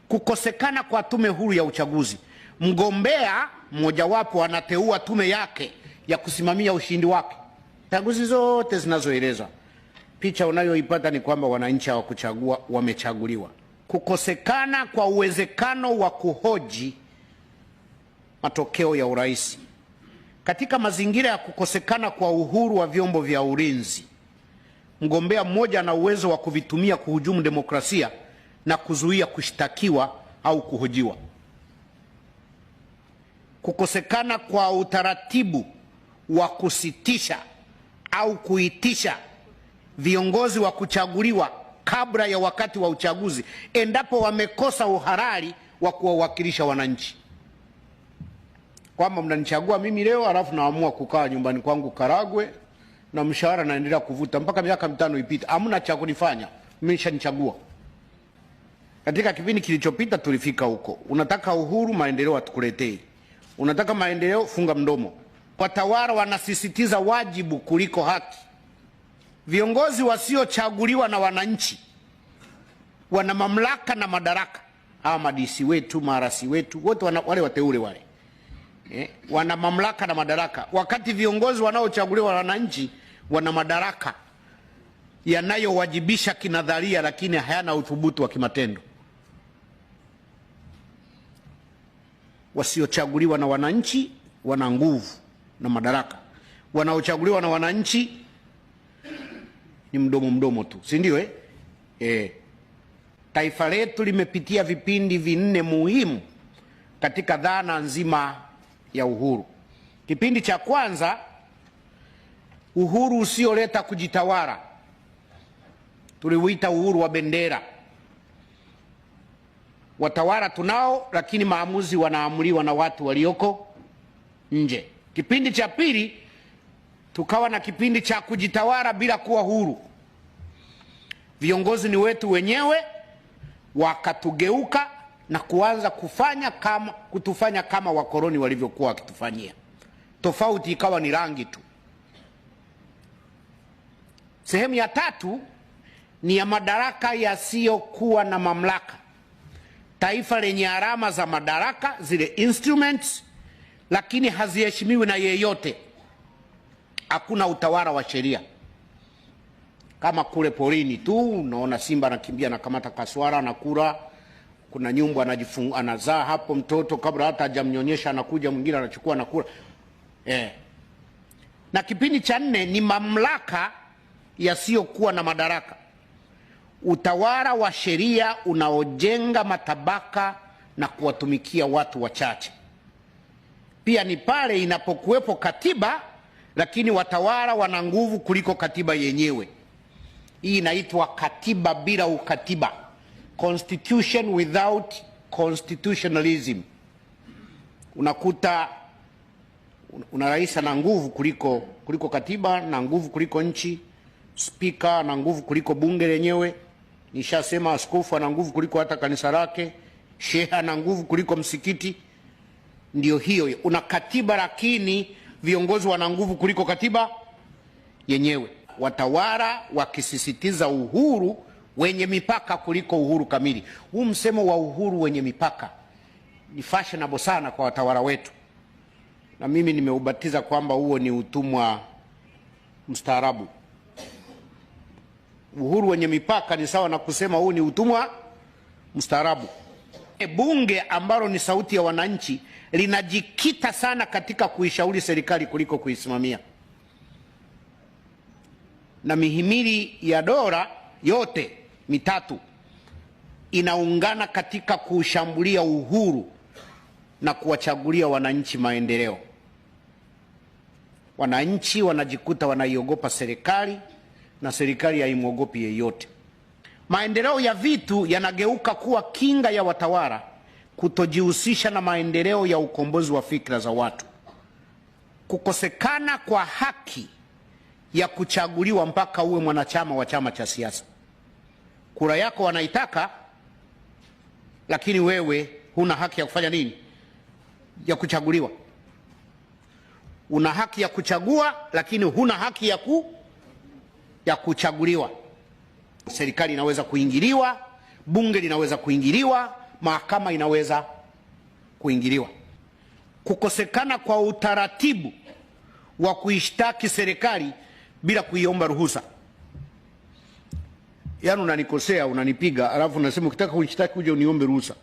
Kukosekana kwa tume huru ya uchaguzi. Mgombea mmojawapo anateua tume yake ya kusimamia ushindi wake. Chaguzi zote zinazoelezwa, picha unayoipata ni kwamba wananchi hawakuchagua, wamechaguliwa. Kukosekana kwa uwezekano wa kuhoji matokeo ya urais. Katika mazingira ya kukosekana kwa uhuru wa vyombo vya ulinzi, mgombea mmoja ana uwezo wa kuvitumia kuhujumu demokrasia na kuzuia kushtakiwa au kuhojiwa. Kukosekana kwa utaratibu wa kusitisha au kuitisha viongozi wa kuchaguliwa kabla ya wakati wa uchaguzi endapo wamekosa uhalali wa kuwawakilisha wananchi. Kwamba mnanichagua mimi leo alafu naamua kukaa nyumbani kwangu Karagwe na mshahara naendelea kuvuta mpaka miaka 5 ipita, hamna cha kunifanya, mmeshanichagua. Katika kipindi kilichopita tulifika huko. Unataka uhuru, maendeleo atukuletee. Unataka maendeleo, funga mdomo. Watawala wanasisitiza wajibu kuliko haki. Viongozi wasiochaguliwa na wananchi wana mamlaka na madaraka. Hawa madisi wetu, marasi wetu, wote wale wateule wale. Wana mamlaka na madaraka. Wakati viongozi wanaochaguliwa na wananchi wana madaraka yanayowajibisha kinadharia lakini hayana uthubutu wa kimatendo. Wasiochaguliwa na wananchi wana nguvu na madaraka. Wanaochaguliwa na wananchi ni mdomo tu, si ndio? Taifa letu limepitia vipindi 4 muhimu katika dhana nzima ya uhuru. Kipindi cha kwanza, uhuru usioleta kujitawala, tuliuita uhuru wa bendera. Watawala tunao, lakini maamuzi wanaamuliwa na watu walioko nje. Kipindi cha pili, tukawa na kipindi cha kujitawala bila kuwa huru. Viongozi ni wetu wenyewe, wakatugeuka na kuanza kutufanya kama wakoloni walivyokuwa wakitufanyia. Tofauti ikawa ni rangi tu. Sehemu ya tatu ni ya madaraka yasiyokuwa na mamlaka. Taifa lenye alama za madaraka, zile instruments, lakini haziheshimiwi na yeyote. Hakuna utawala wa sheria. Kama kule porini tu, unaona simba anakimbia na kamata kaswara na kula. Kuna nyumbu anazaa hapo mtoto kabla hata hajamnyonyesha, anakuja mwingine anachukua na kula. Na kipindi cha 4 ni mamlaka yasiyokuwa na madaraka. Utawala wa sheria unaojenga matabaka na kuwatumikia watu wachache. Pia ni pale inapokuwepo katiba, lakini watawala wana nguvu kuliko katiba yenyewe. Hii inaitwa katiba bila ukatiba. Constitution without constitutionalism. Unakuta una rais na nguvu kuliko katiba, na nguvu kuliko nchi, spika na nguvu kuliko bunge lenyewe. Nishasema askofu ana nguvu kuliko hata kanisa lake, sheha na nguvu kuliko msikiti. Ndio hiyo, una katiba lakini viongozi wana nguvu kuliko katiba yenyewe. Watawala wakisisitiza uhuru wenye mipaka kuliko uhuru kamili. Huu msemo wa uhuru wenye mipaka ni fashionable sana kwa watawala wetu, na mimi nimeubatiza kwamba huo ni utumwa mstaarabu. Uhuru wenye mipaka ni sawa na kusema huu ni utumwa mstaarabu. Bunge ambalo ni sauti ya wananchi linajikita sana katika kuishauri serikali kuliko kuisimamia, na mihimili ya dola yote mitatu inaungana katika kushambulia uhuru na kuwachagulia wananchi maendeleo. Wananchi wanajikuta wanaiogopa serikali na serikali haimwogopi yeyote. Maendeleo ya vitu yanageuka kuwa kinga ya watawala kutojihusisha na maendeleo ya ukombozi wa fikra za watu. Kukosekana kwa haki ya kuchaguliwa mpaka uwe mwanachama wa chama cha siasa. Kura yako wanaitaka, lakini wewe huna haki ya kufanya nini? Ya kuchaguliwa. Una haki ya kuchagua, lakini huna haki ya kuchaguliwa. Serikali inaweza kuingiliwa, bunge linaweza kuingiliwa, mahakama inaweza kuingiliwa. Kukosekana kwa utaratibu wa kuishtaki serikali bila kuiomba ruhusa. Yaani unanikosea, unanipiga, alafu unasema ukitaka kunishtaki uje uniombe ruhusa.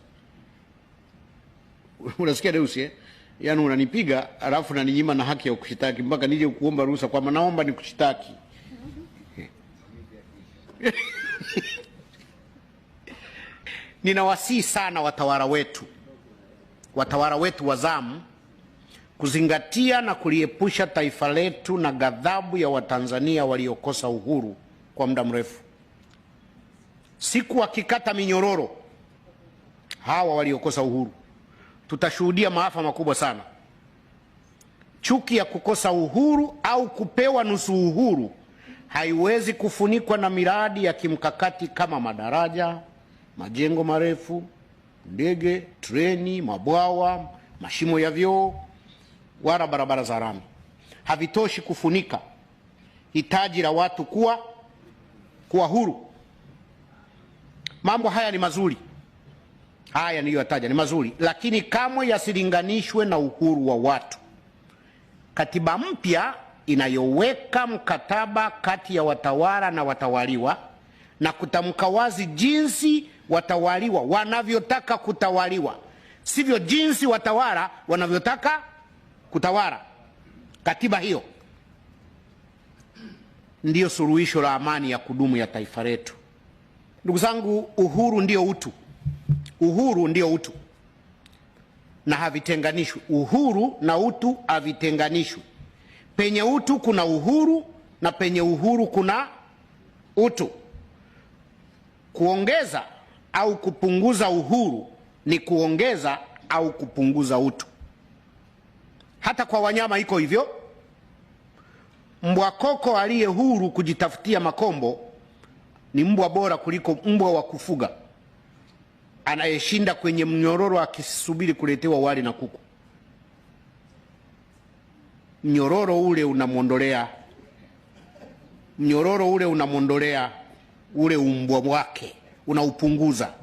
Unasikia Deus eh? Yaani unanipiga, alafu unaninyima na haki ya kukushtaki mpaka nije kuomba ruhusa kwamba naomba nikushtaki. Ninawasihi sana watawala wetu wa zamu kuzingatia na kuliepusha taifa letu na ghadhabu ya Watanzania waliokosa uhuru kwa muda mrefu. Siku wakikata minyororo hawa waliokosa uhuru, tutashuhudia maafa makubwa sana. Chuki ya kukosa uhuru au kupewa nusu uhuru haiwezi kufunikwa na miradi ya kimkakati kama madaraja, majengo marefu, ndege, treni, mabwawa, mashimo ya vyoo, wala barabara za lami. Havitoshi kufunika hitaji la watu kuwa huru. Mambo haya ni mazuri, haya niliyotaja ni mazuri, lakini kamwe yasilinganishwe na uhuru wa watu. Katiba mpya inayoweka mkataba kati ya watawala na watawaliwa na kutamka wazi jinsi watawaliwa wanavyotaka kutawaliwa, sivyo jinsi watawala wanavyotaka kutawala. Katiba hiyo ndiyo suluhisho la amani ya kudumu ya taifa letu. Ndugu zangu, uhuru ndio utu. Uhuru ndio utu na havitenganishwi. Uhuru na utu havitenganishwi. Penye utu kuna uhuru na penye uhuru kuna utu. Kuongeza au kupunguza uhuru ni kuongeza au kupunguza utu. Hata kwa wanyama iko hivyo. Mbwa koko aliye huru kujitafutia makombo ni mbwa bora kuliko mbwa wa kufuga anayeshinda kwenye mnyororo akisubiri kuletewa wali na kuku. Mnyororo ule unamwondolea ule umbwa wake, unaupunguza.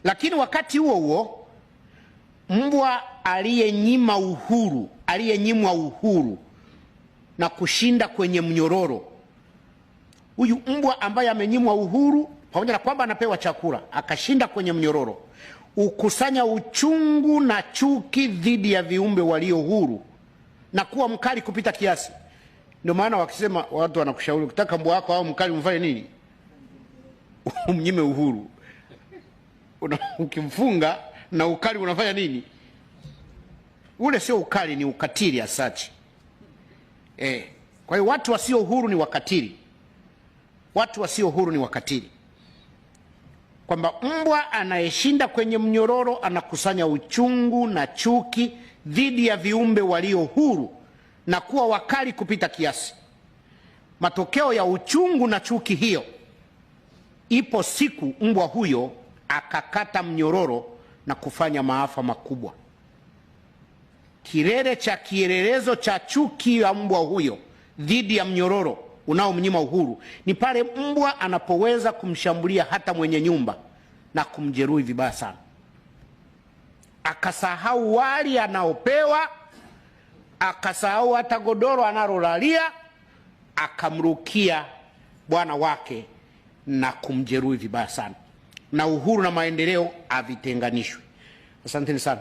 Lakini wakati huo huo mbwa aliyenyimwa uhuru na kushinda kwenye mnyororo, huyu mbwa ambaye amenyimwa uhuru pamoja na kwamba anapewa chakula akashinda kwenye mnyororo, ukusanya uchungu na chuki dhidi ya viumbe walio huru na kuwa mkali kupita kiasi. Ndio maana wakisema, watu wanakushauri ukitaka mbwa wako au mkali umfanye nini? Umnyime uhuru. Ukimfunga na ukali unafanya nini? Ule sio ukali, ni ukatili asachi. Kwa hiyo watu wasio huru ni wakatili. Watu wasio huru ni wakatili. Kwamba mbwa anayeshinda kwenye mnyororo anakusanya uchungu na chuki dhidi ya viumbe walio huru na kuwa wakali kupita kiasi. Matokeo ya uchungu na chuki hiyo, ipo siku mbwa huyo akakata mnyororo na kufanya maafa makubwa. Kilele cha kielelezo cha chuki ya mbwa huyo dhidi ya mnyororo unaomnyima uhuru ni pale mbwa anapoweza kumshambulia hata mwenye nyumba na kumjeruhi vibaya sana, akasahau wali anaopewa, akasahau hata godoro analolalia, akamrukia bwana wake na kumjeruhi vibaya sana. Na uhuru na maendeleo havitenganishwi. Asanteni sana.